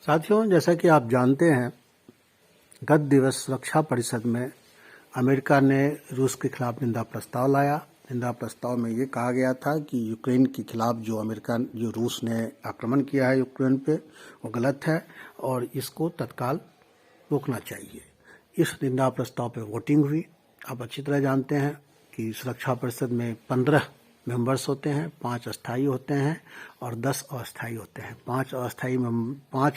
साथियों, जैसा कि आप जानते हैं, गत दिवस सुरक्षा परिषद में अमेरिका ने रूस के खिलाफ निंदा प्रस्ताव लाया। निंदा प्रस्ताव में ये कहा गया था कि यूक्रेन के खिलाफ जो रूस ने आक्रमण किया है यूक्रेन पे, वो गलत है और इसको तत्काल रोकना चाहिए। इस निंदा प्रस्ताव पे वोटिंग हुई। आप अच्छी तरह जानते हैं कि सुरक्षा परिषद में 15 मेंबर्स होते हैं, 5 अस्थायी होते हैं और 10 अस्थायी होते हैं। 5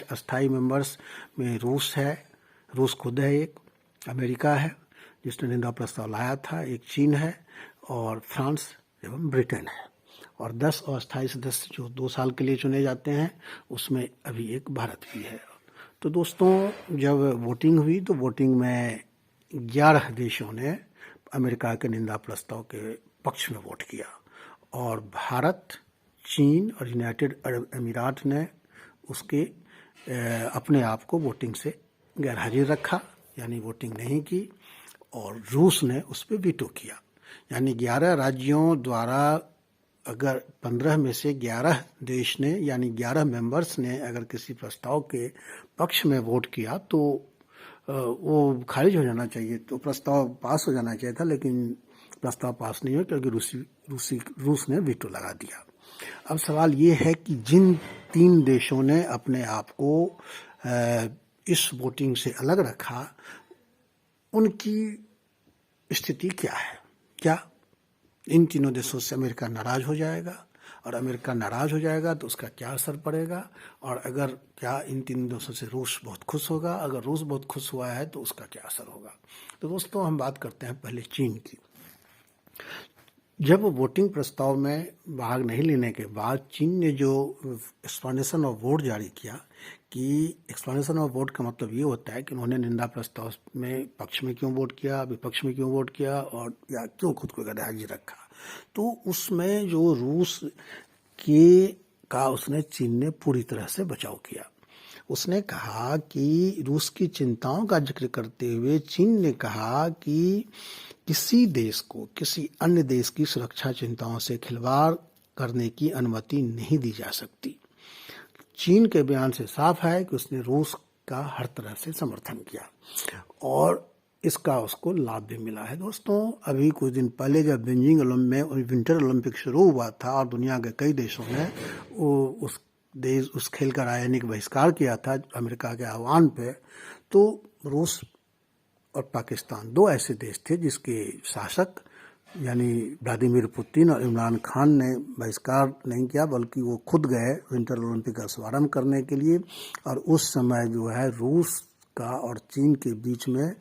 अस्थायी मेंबर्स में रूस है, रूस खुद है, एक अमेरिका है जिसने निंदा प्रस्ताव लाया था, एक चीन है और फ्रांस एवं ब्रिटेन है। और 10 अस्थायी सदस्य जो 2 साल के लिए चुने जाते हैं, उसमें अभी एक भारत भी है। तो दोस्तों, जब वोटिंग हुई तो वोटिंग में 11 देशों ने अमेरिका के निंदा प्रस्ताव के पक्ष में वोट किया और भारत, चीन और यूनाइटेड अरब अमीरात ने उसके अपने आप को वोटिंग से गैरहाजिर रखा, यानी वोटिंग नहीं की। और रूस ने उस पर वीटो किया, यानी 11 राज्यों द्वारा अगर 15 में से 11 देश ने यानी 11 मेंबर्स ने अगर किसी प्रस्ताव के पक्ष में वोट किया तो वो खारिज हो जाना चाहिए, तो प्रस्ताव पास हो जाना चाहिए था, लेकिन प्रस्ताव पास नहीं हुआ क्योंकि रूस ने वीटो लगा दिया। अब सवाल ये है कि जिन 3 देशों ने अपने आप को इस वोटिंग से अलग रखा, उनकी स्थिति क्या है? क्या इन तीनों देशों से अमेरिका नाराज हो जाएगा? और अमेरिका नाराज हो जाएगा तो उसका क्या असर पड़ेगा? और अगर क्या इन 3 देशों से रूस बहुत खुश होगा? अगर रूस बहुत खुश हुआ है तो उसका क्या असर होगा? तो दोस्तों, हम बात करते हैं पहले चीन की। जब वोटिंग प्रस्ताव में भाग नहीं लेने के बाद चीन ने जो एक्सप्लेनेशन ऑफ वोट जारी किया, कि एक्सप्लेनेशन ऑफ वोट का मतलब ये होता है कि उन्होंने निंदा प्रस्ताव में पक्ष में क्यों वोट किया, विपक्ष में क्यों वोट किया और या क्यों खुद को गैरहाजिर रखा। तो उसमें जो रूस के का उसने चीन ने पूरी तरह से बचाव किया। उसने कहा कि रूस की चिंताओं का जिक्र करते हुए चीन ने कहा कि किसी देश को किसी अन्य देश की सुरक्षा चिंताओं से खिलवाड़ करने की अनुमति नहीं दी जा सकती। चीन के बयान से साफ है कि उसने रूस का हर तरह से समर्थन किया और इसका उसको लाभ भी मिला है। दोस्तों, अभी कुछ दिन पहले जब बीजिंग में विंटर ओलंपिक शुरू हुआ था और दुनिया के कई देशों ने उस खेल का राजनीतिक बहिष्कार किया था अमेरिका के आह्वान पे, तो रूस और पाकिस्तान 2 ऐसे देश थे जिसके शासक यानी व्लादिमीर पुतिन और इमरान खान ने बहिष्कार नहीं किया, बल्कि वो खुद गए विंटर ओलंपिक का शुभारंभ करने के लिए। और उस समय जो है रूस का और चीन के बीच में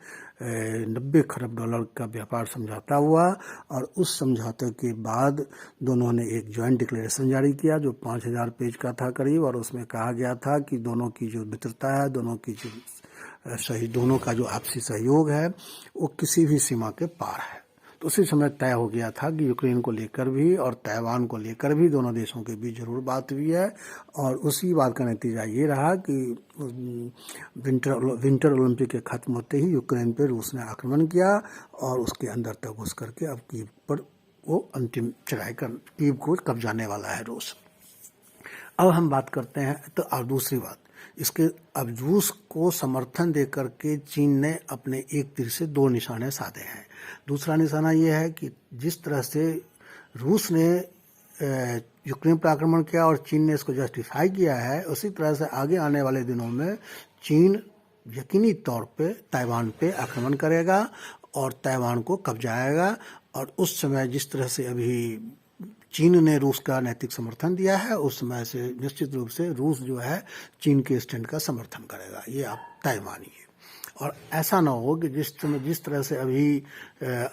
90 खरब डॉलर का व्यापार समझौता हुआ और उस समझौते के बाद दोनों ने एक जॉइंट डिक्लेरेशन जारी किया जो 5000 पेज का था करीब, और उसमें कहा गया था कि दोनों की जो मित्रता है, दोनों का जो आपसी सहयोग है, वो किसी भी सीमा के पार है। तो उसी समय तय हो गया था कि यूक्रेन को लेकर भी और ताइवान को लेकर भी दोनों देशों के बीच जरूर बात हुई है। और उसी बात का नतीजा ये रहा कि विंटर ओलंपिक के खत्म होते ही यूक्रेन पे रूस ने आक्रमण किया और उसके अंदर तक घुस करके अब कीव पर वो अंतिम चढ़ाई कर कीव को कब्जाने वाला है रूस। अब हम बात करते हैं तो अब दूसरी बात, इसके अब रूस को समर्थन देकर के चीन ने अपने एक तीर से 2 निशाने साधे हैं। दूसरा निशाना यह है कि जिस तरह से रूस ने यूक्रेन पर आक्रमण किया और चीन ने इसको जस्टिफाई किया है, उसी तरह से आगे आने वाले दिनों में चीन यकीनी तौर पे ताइवान पे आक्रमण करेगा और ताइवान को कब्जाएगा। और उस समय जिस तरह से अभी चीन ने रूस का नैतिक समर्थन दिया है, उस समय से निश्चित रूप से रूस जो है चीन के स्टैंड का समर्थन करेगा, ये आप तय मानिए। और ऐसा ना हो कि जिस तरह से अभी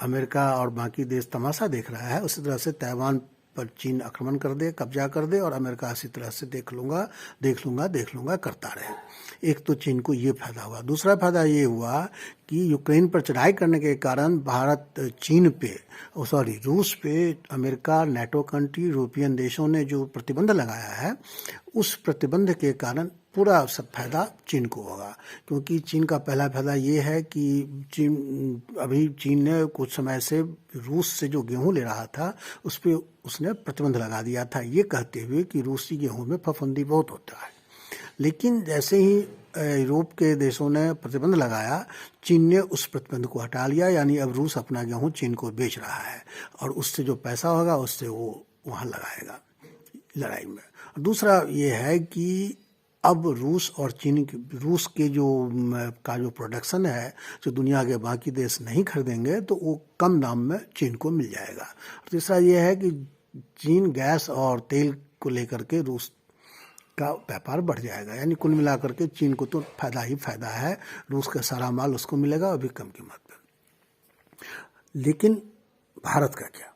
अमेरिका और बाकी देश तमाशा देख रहा है, उसी तरह से ताइवान पर चीन आक्रमण कर दे, कब्जा कर दे और अमेरिका इसी तरह से देख लूंगा करता रहे। एक तो चीन को ये फायदा हुआ। दूसरा फायदा ये हुआ कि यूक्रेन पर चढ़ाई करने के कारण रूस पे अमेरिका, नाटो कंट्री, यूरोपियन देशों ने जो प्रतिबंध लगाया है, उस प्रतिबंध के कारण पूरा सब फायदा चीन को होगा। क्योंकि चीन का पहला फायदा ये है कि चीन ने कुछ समय से रूस से जो गेहूं ले रहा था उस पर उसने प्रतिबंध लगा दिया था, ये कहते हुए कि रूसी गेहूं में फफूंदी बहुत होता है। लेकिन जैसे ही यूरोप के देशों ने प्रतिबंध लगाया, चीन ने उस प्रतिबंध को हटा लिया, यानी अब रूस अपना गेहूं चीन को बेच रहा है और उससे जो पैसा होगा उससे वो वहाँ लगाएगा लड़ाई में। दूसरा ये है कि अब रूस और चीन रूस के जो प्रोडक्शन है जो दुनिया के बाकी देश नहीं खरीदेंगे तो वो कम दाम में चीन को मिल जाएगा। तीसरा ये है कि चीन गैस और तेल को लेकर के रूस का व्यापार बढ़ जाएगा, यानी कुल मिलाकर के चीन को तो फायदा ही फायदा है, रूस का सारा माल उसको मिलेगा और भी कम कीमत पर। लेकिन भारत का क्या?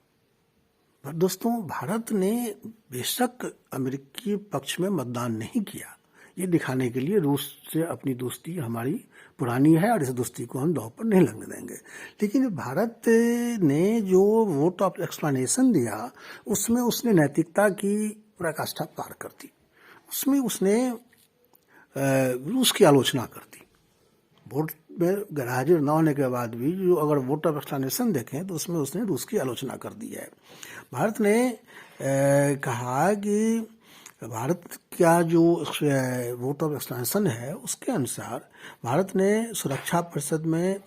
पर दोस्तों, भारत ने बेशक अमेरिकी पक्ष में मतदान नहीं किया, ये दिखाने के लिए रूस से अपनी दोस्ती हमारी पुरानी है और इस दोस्ती को हम दांव पर नहीं लगने देंगे। लेकिन भारत ने जो वोट ऑफ एक्सप्लेनेशन दिया उसमें उसने नैतिकता की पराकाष्ठा पार कर दी। उसमें उसने रूस की आलोचना कर दी। वोट में हाजिर न होने के बाद भी जो अगर वोट ऑफ एक्सप्लेनेशन देखें तो उसमें उसने रूस की आलोचना कर दी है। भारत ने कहा कि भारत का जो वोट ऑफ एक्सप्लेनेशन है उसके अनुसार भारत ने सुरक्षा परिषद में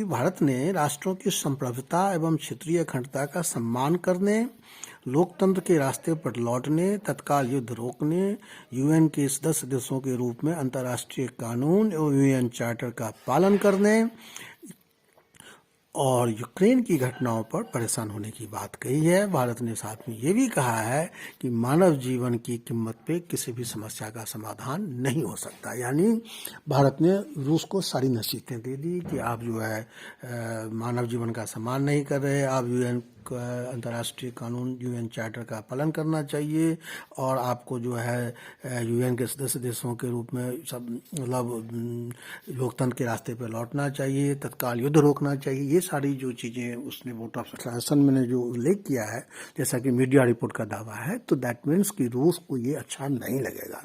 भारत ने राष्ट्रों की संप्रभुता एवं क्षेत्रीय अखंडता का सम्मान करने, लोकतंत्र के रास्ते पर लौटने, तत्काल युद्ध रोकने, यूएन के सदस्य देशों के रूप में अंतर्राष्ट्रीय कानून एवं यूएन चार्टर का पालन करने और यूक्रेन की घटनाओं पर परेशान होने की बात कही है। भारत ने साथ में ये भी कहा है कि मानव जीवन की कीमत पे किसी भी समस्या का समाधान नहीं हो सकता। यानी भारत ने रूस को सारी नसीहतें दे दी कि आप जो है मानव जीवन का सम्मान नहीं कर रहे, आप यूएन अंतर्राष्ट्रीय कानून यूएन चार्टर का पालन करना चाहिए और आपको जो है यूएन के सदस्य देशों के रूप में सब मतलब लोकतंत्र के रास्ते पर लौटना चाहिए, तत्काल युद्ध रोकना चाहिए। ये सारी जो चीज़ें उसने वोट ऑफ एक्सप्लेनेशन में जो उल्लेख किया है, जैसा कि मीडिया रिपोर्ट का दावा है, तो दैट मीन्स कि रूस को ये अच्छा नहीं लगेगा।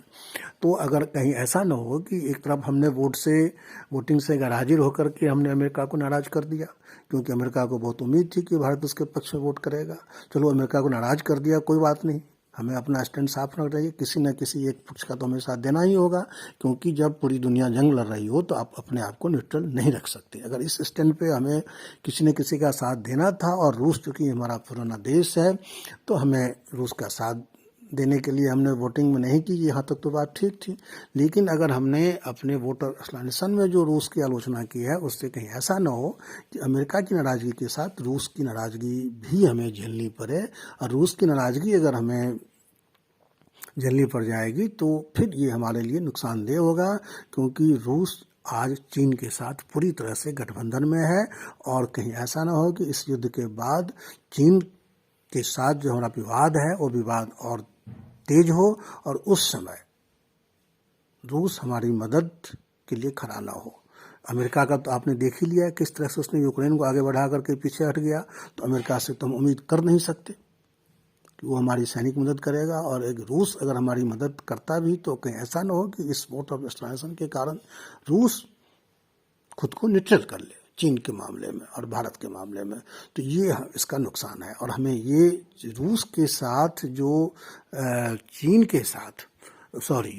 तो अगर कहीं ऐसा न हो कि एक तरफ हमने वोटिंग से गैरहाजिर होकर के हमने अमेरिका को नाराज़ कर दिया, क्योंकि अमेरिका को बहुत उम्मीद थी कि भारत उसके पक्ष में वोट करेगा। चलो अमेरिका को नाराज़ कर दिया, कोई बात नहीं, हमें अपना स्टैंड साफ रखना चाहिए, किसी न किसी एक पक्ष का तो हमें साथ देना ही होगा, क्योंकि जब पूरी दुनिया जंग लड़ रही हो तो आप अपने आप को न्यूट्रल नहीं रख सकते। अगर इस स्टैंड पे हमें किसी न किसी का साथ देना था और रूस चूँकि हमारा पुराना देश है तो हमें रूस का साथ देने के लिए हमने वोटिंग में नहीं की, यहाँ तक तो बात ठीक थी। लेकिन अगर हमने अपने वोटर एक्सप्लेनेशन में जो रूस की आलोचना की है उससे कहीं ऐसा ना हो कि अमेरिका की नाराज़गी के साथ रूस की नाराज़गी भी हमें झेलनी पड़े, और रूस की नाराज़गी अगर हमें झेलनी पड़ जाएगी तो फिर ये हमारे लिए नुकसानदेह होगा, क्योंकि रूस आज चीन के साथ पूरी तरह से गठबंधन में है और कहीं ऐसा ना हो कि इस युद्ध के बाद चीन के साथ जो हमारा विवाद है वो विवाद और तेज हो और उस समय रूस हमारी मदद के लिए खड़ा ना हो। अमेरिका का तो आपने देख ही लिया किस तरह से उसने यूक्रेन को आगे बढ़ा करके पीछे हट गया, तो अमेरिका से तो हम उम्मीद कर नहीं सकते कि वो हमारी सैनिक मदद करेगा। और एक रूस अगर हमारी मदद करता भी तो कहीं ऐसा ना हो कि इस वोट ऑफ एक्सप्लेनेशन के कारण रूस खुद को न्यूट्रल कर ले चीन के मामले में और भारत के मामले में, तो ये इसका नुकसान है। और हमें ये रूस के साथ जो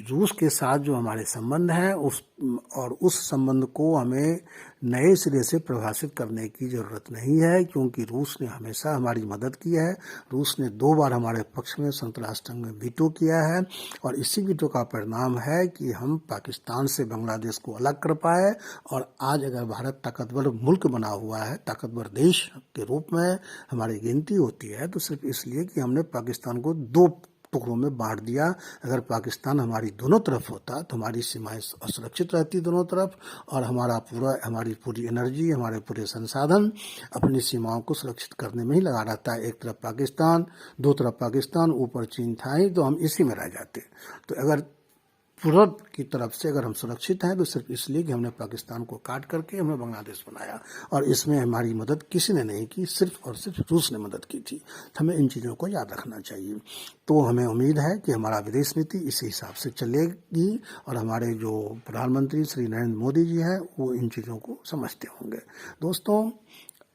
रूस के साथ जो हमारे संबंध हैं उस संबंध को हमें नए सिरे से परिभाषित करने की ज़रूरत नहीं है, क्योंकि रूस ने हमेशा हमारी मदद की है। रूस ने 2 बार हमारे पक्ष में संयुक्त राष्ट्र संघ में वीटो किया है और इसी वीटो का परिणाम है कि हम पाकिस्तान से बांग्लादेश को अलग कर पाए। और आज अगर भारत ताकतवर मुल्क बना हुआ है, ताकतवर देश के रूप में हमारी गिनती होती है, तो सिर्फ इसलिए कि हमने पाकिस्तान को 2 टुकड़ों में बांट दिया। अगर पाकिस्तान हमारी दोनों तरफ होता तो हमारी सीमाएं असुरक्षित रहती दोनों तरफ, और हमारी पूरी एनर्जी, हमारे पूरे संसाधन अपनी सीमाओं को सुरक्षित करने में ही लगा रहता है। एक तरफ पाकिस्तान, 2 तरफ पाकिस्तान, ऊपर चीन था ही, तो हम इसी में रह जाते। तो अगर पूरब की तरफ से अगर हम सुरक्षित हैं तो सिर्फ इसलिए कि हमने पाकिस्तान को काट करके हमने बांग्लादेश बनाया, और इसमें हमारी मदद किसी ने नहीं की, सिर्फ और सिर्फ रूस ने मदद की थी। तो हमें इन चीज़ों को याद रखना चाहिए। तो हमें उम्मीद है कि हमारा विदेश नीति इसी हिसाब से चलेगी और हमारे जो प्रधानमंत्री श्री नरेंद्र मोदी जी हैं वो इन चीज़ों को समझते होंगे। दोस्तों,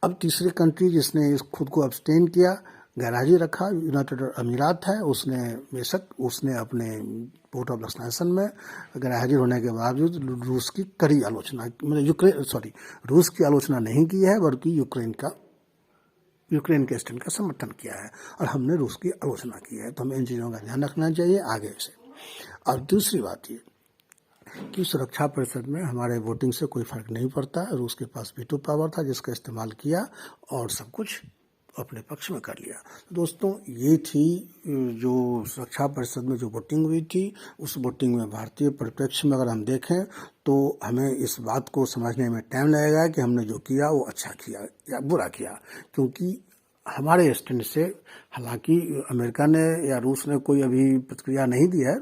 अब तीसरी कंट्री जिसने खुद को अब्सटेन किया गैरहाजिर रखा। यूनाइटेड अमीरात है, उसने बेशक उसने अपने पोर्ट ऑफ डेस्टिनेशन में गैरहाजिर होने के बावजूद रूस की कड़ी आलोचना, मतलब रूस की आलोचना नहीं की है, बल्कि यूक्रेन के स्टैंड का समर्थन किया है और हमने रूस की आलोचना की है। तो हमें इन चीज़ों का ध्यान रखना चाहिए आगे से। और दूसरी बात ये कि सुरक्षा परिषद में हमारे वोटिंग से कोई फर्क नहीं पड़ता। रूस के पास वीटो पावर था जिसका इस्तेमाल किया और सब कुछ अपने पक्ष में कर लिया। दोस्तों, ये थी जो सुरक्षा परिषद में जो वोटिंग हुई थी। उस वोटिंग में भारतीय परिप्रेक्ष्य में अगर हम देखें तो हमें इस बात को समझने में टाइम लगेगा कि हमने जो किया वो अच्छा किया या बुरा किया, क्योंकि हमारे स्टैंड से हालांकि अमेरिका ने या रूस ने कोई अभी प्रतिक्रिया नहीं दी है,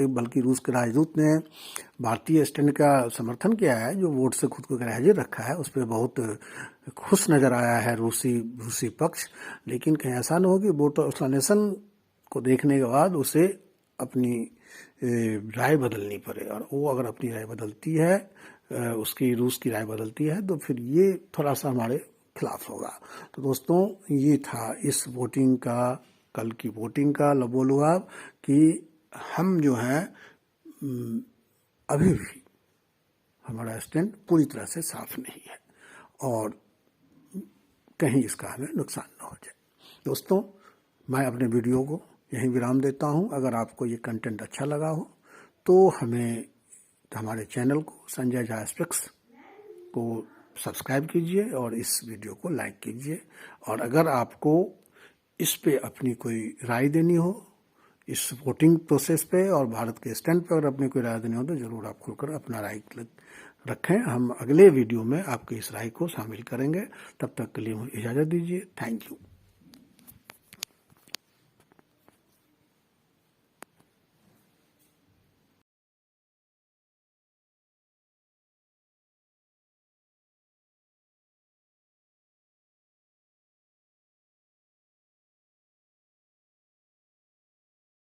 बल्कि रूस के राजदूत ने भारतीय स्टैंड का समर्थन किया है, जो वोट से खुद को गैरहाजिर रखा है। उस पर बहुत खुश नज़र आया है रूसी पक्ष। लेकिन कहीं ऐसा न हो कि वोट ऑफ एक्सप्लेनेशन को देखने के बाद उसे अपनी राय बदलनी पड़े, और वो अगर अपनी राय बदलती है, रूस की राय बदलती है, तो फिर ये थोड़ा सा हमारे खिलाफ होगा। तो दोस्तों, ये था इस वोटिंग का, कल की वोटिंग का लबोलुआब कि हम जो हैं अभी भी हमारा स्टैंड पूरी तरह से साफ नहीं है और कहीं इसका हमें नुकसान न हो जाए। दोस्तों, मैं अपने वीडियो को यहीं विराम देता हूं। अगर आपको ये कंटेंट अच्छा लगा हो तो हमारे चैनल को संजय झा एस्पेक्ट्स को सब्सक्राइब कीजिए और इस वीडियो को लाइक कीजिए। और अगर आपको इस पे अपनी कोई राय देनी हो, इस वोटिंग प्रोसेस पे और भारत के स्टैंड पे अगर अपनी कोई राय देनी हो, तो ज़रूर आप खुलकर अपना राय रखें। हम अगले वीडियो में आपकी इस राय को शामिल करेंगे। तब तक के लिए मुझे इजाज़त दीजिए। Thank you.